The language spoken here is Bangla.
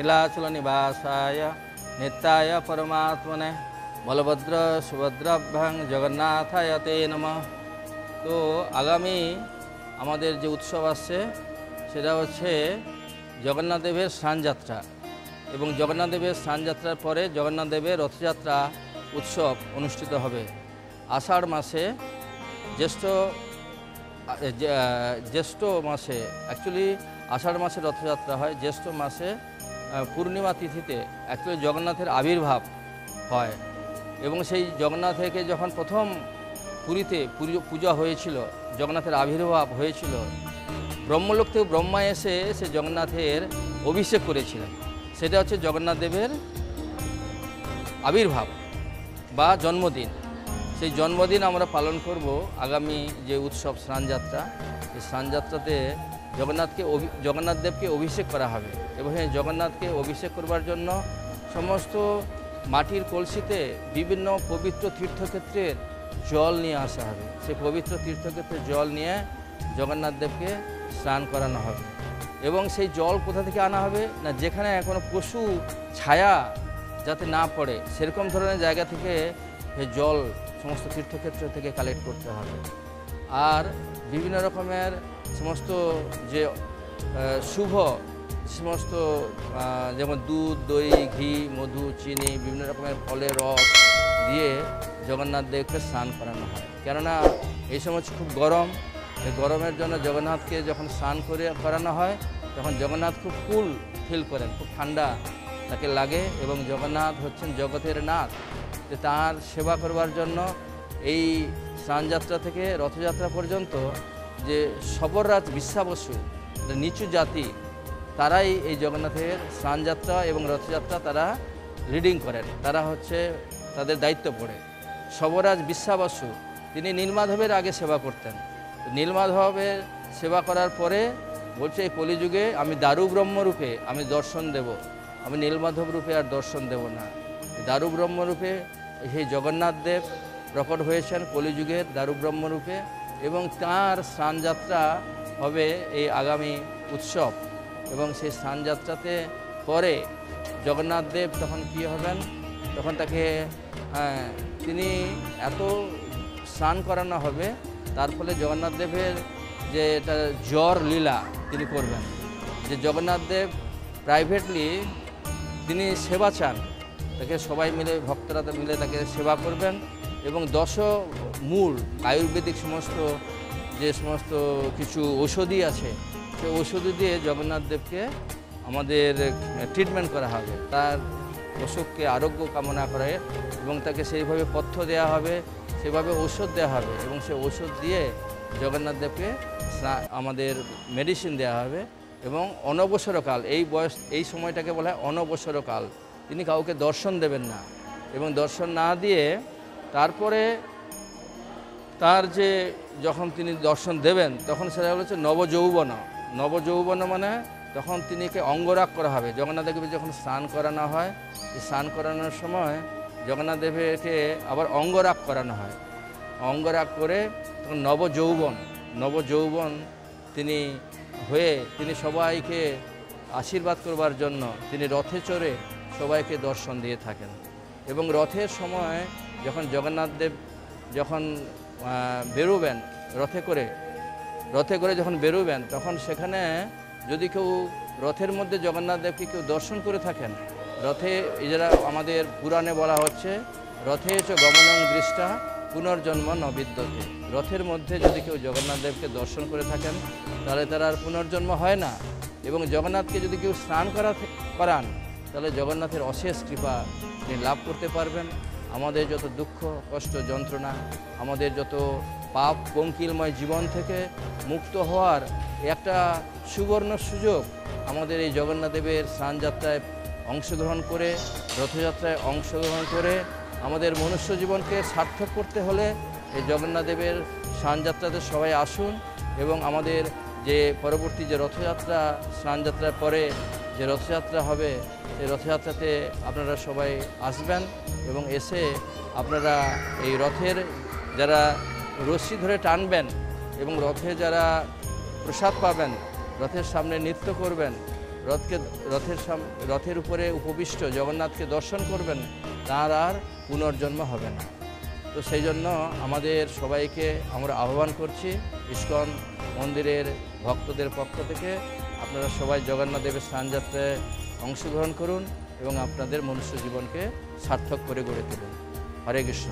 नीलाचल निवासाय नित्याय परमात्मने बलभद्र सुभद्राभ्यां जगन्नाथाय ते नमः। तो आगामी আমাদের যে উৎসব আসছে সেটা হচ্ছে জগন্নাথ দেবের স্নানযাত্রা এবং জগন্নাথ দেবের স্নানযাত্রার পরে জগন্নাথ দেবের রথযাত্রা উৎসব অনুষ্ঠিত হবে আষাঢ় মাসে জ্যৈষ্ঠ মাসে। অ্যাকচুয়ালি আষাঢ় মাসে রথযাত্রা হয়, জ্যৈষ্ঠ মাসে পূর্ণিমা তিথিতে অ্যাকচুয়ালি জগন্নাথের আবির্ভাব হয় এবং সেই জগন্নাথকে যখন প্রথম পুরীতে পূজা হয়েছিল, জগন্নাথের আবির্ভাব হয়েছিল, ব্রহ্মলোক থেকে ব্রহ্মা এসে সে জগন্নাথের অভিষেক করেছিলেন। সেটা হচ্ছে জগন্নাথ দেবের আবির্ভাব বা জন্মদিন। সেই জন্মদিন আমরা পালন করব আগামী যে উৎসব স্নানযাত্রা, এই স্নানযাত্রাতে জগন্নাথ দেবকে অভিষেক করা হবে এবং এই জগন্নাথকে অভিষেক করবার জন্য সমস্ত মাটির কলসিতে বিভিন্ন পবিত্র তীর্থক্ষেত্রের জল নিয়ে আসা হবে। সেই পবিত্র তীর্থক্ষেত্রে জল নিয়ে জগন্নাথ দেবকে স্নান করানো হবে এবং সেই জল কোথা থেকে আনা হবে না, যেখানে কোনো পশু ছায়া যাতে না পড়ে সেরকম ধরনের জায়গা থেকে এই জল সমস্ত তীর্থক্ষেত্র থেকে কালেক্ট করতে হবে। আর বিভিন্ন রকমের সমস্ত যে শুভ সমস্ত যেমন দুধ, দই, ঘি, মধু, চিনি, বিভিন্ন রকমের ফলের রস দিয়ে জগন্নাথ দেবকে স্নান করানো হয়। কেননা এই সময় খুব গরম, এই গরমের জন্য জগন্নাথকে যখন স্নান করানো হয় তখন জগন্নাথ খুব কুল ফিল করেন, খুব ঠান্ডা তাকে লাগে এবং জগন্নাথ হচ্ছেন জগতের নাথ। তার সেবা করবার জন্য এই স্নানযাত্রা থেকে রথযাত্রা পর্যন্ত যে সবররাজ বিশ্বাবসু নিচু জাতি তারাই এই জগন্নাথের স্নানযাত্রা এবং রথযাত্রা তারা লিডিং করেন, তারা হচ্ছে তাদের দায়িত্ব পড়ে। সবরাজ বিশ্বাবসু তিনি নীলমাধবের আগে সেবা করতেন। নীলমাধবের সেবা করার পরে বলছে এই কলিযুগে আমি দারু ব্রহ্মরূপে আমি দর্শন দেব, আমি নীলমাধব রূপে আর দর্শন দেব না। দারু ব্রহ্মরূপে সেই জগন্নাথ দেব প্রকট হয়েছেন কলিযুগের দারু ব্রহ্মরূপে এবং তাঁর স্নানযাত্রা হবে এই আগামী উৎসব এবং সেই স্নানযাত্রাতে পরে জগন্নাথ দেব তখন কী হবেন, তখন তাকে তিনি এত স্নান করানো হবে তার ফলে জগন্নাথ দেবের যে এটা জ্বর লীলা তিনি করবেন, যে জগন্নাথ দেব প্রাইভেটলি তিনি সেবা চান, তাকে সবাই মিলে ভক্তরা মিলে তাকে সেবা করবেন এবং মূল আয়ুর্বেদিক যে সমস্ত কিছু ঔষধি আছে সেই ঔষধি দিয়ে জগন্নাথ দেবকে আমাদের ট্রিটমেন্ট করা হবে, তার অসুখকে আরোগ্য কামনা করে এবং তাকে সেইভাবে পথ্য দেওয়া হবে, সেভাবে ঔষধ দেওয়া হবে এবং সেই ঔষধ দিয়ে জগন্নাথ দেবকে আমাদের মেডিসিন দেওয়া হবে এবং অনবসরকাল এই সময়টাকে বলা হয় অনবসরকাল। তিনি কাউকে দর্শন দেবেন না এবং দর্শন না দিয়ে তারপরে তার যে যখন তিনি দর্শন দেবেন তখন সেটা হচ্ছে নবযৌবন মানে তখন তিনিকে অঙ্গরাগ করা হবে। জগন্নাথ দেবকে যখন স্নান করানো হয়, স্নান করানোর সময় জগন্নাথ দেবকে আবার অঙ্গরাগ করানো হয়, অঙ্গরাগ করে তখন নবযৌবন তিনি হয়ে তিনি সবাইকে আশীর্বাদ করবার জন্য তিনি রথে চড়ে সবাইকে দর্শন দিয়ে থাকেন এবং রথের সময় যখন জগন্নাথ দেব যখন বেরোবেন রথে করে যখন বেরোবেন তখন সেখানে যদি কেউ রথের মধ্যে জগন্নাথ দেবকে কেউ দর্শন করে থাকেন, রথে যারা আমাদের পুরাণে বলা হচ্ছে রথে চ গমনং দৃষ্টা পুনর্জন্ম ন বিদ্যতে, রথের মধ্যে যদি কেউ জগন্নাথ দেবকে দর্শন করে থাকেন তাহলে তার আর পুনর্জন্ম হয় না এবং জগন্নাথকে যদি কেউ স্নান করান তাহলে জগন্নাথের অশেষ কৃপা তিনি লাভ করতে পারবেন। আমাদের যত দুঃখ কষ্ট যন্ত্রণা, আমাদের যত পাপ পঙ্কিলময় জীবন থেকে মুক্ত হওয়ার একটা সুবর্ণ সুযোগ আমাদের এই জগন্নাথ দেবের স্নানযাত্রায় অংশগ্রহণ করে, রথযাত্রায় অংশগ্রহণ করে আমাদের মনুষ্য জীবনকে সার্থক করতে হলে এই জগন্নাথ দেবের স্নানযাত্রাতে সবাই আসুন এবং আমাদের যে পরবর্তী যে রথযাত্রা স্নানযাত্রার পরে যে রথযাত্রা হবে সেই রথযাত্রাতে আপনারা সবাই আসবেন এবং এসে আপনারা এই রথের যারা রশ্মি ধরে টানবেন এবং রথে যারা প্রসাদ পাবেন, রথের সামনে নৃত্য করবেন রথের উপরে উপবিষ্ট জগন্নাথকে দর্শন করবেন, তার আর পুনর্জন্ম হবে না। তো সেই জন্য আমাদের সবাইকে আমরা আহ্বান করছি, ইস্কন মন্দিরের ভক্তদের পক্ষ থেকে আপনারা সবাই জগন্নাথ দেবের স্নানযাত্রায় অংশগ্রহণ করুন এবং আপনাদের মনুষ্য জীবনকে সার্থক করে গড়ে তুলুন। হরে কৃষ্ণ।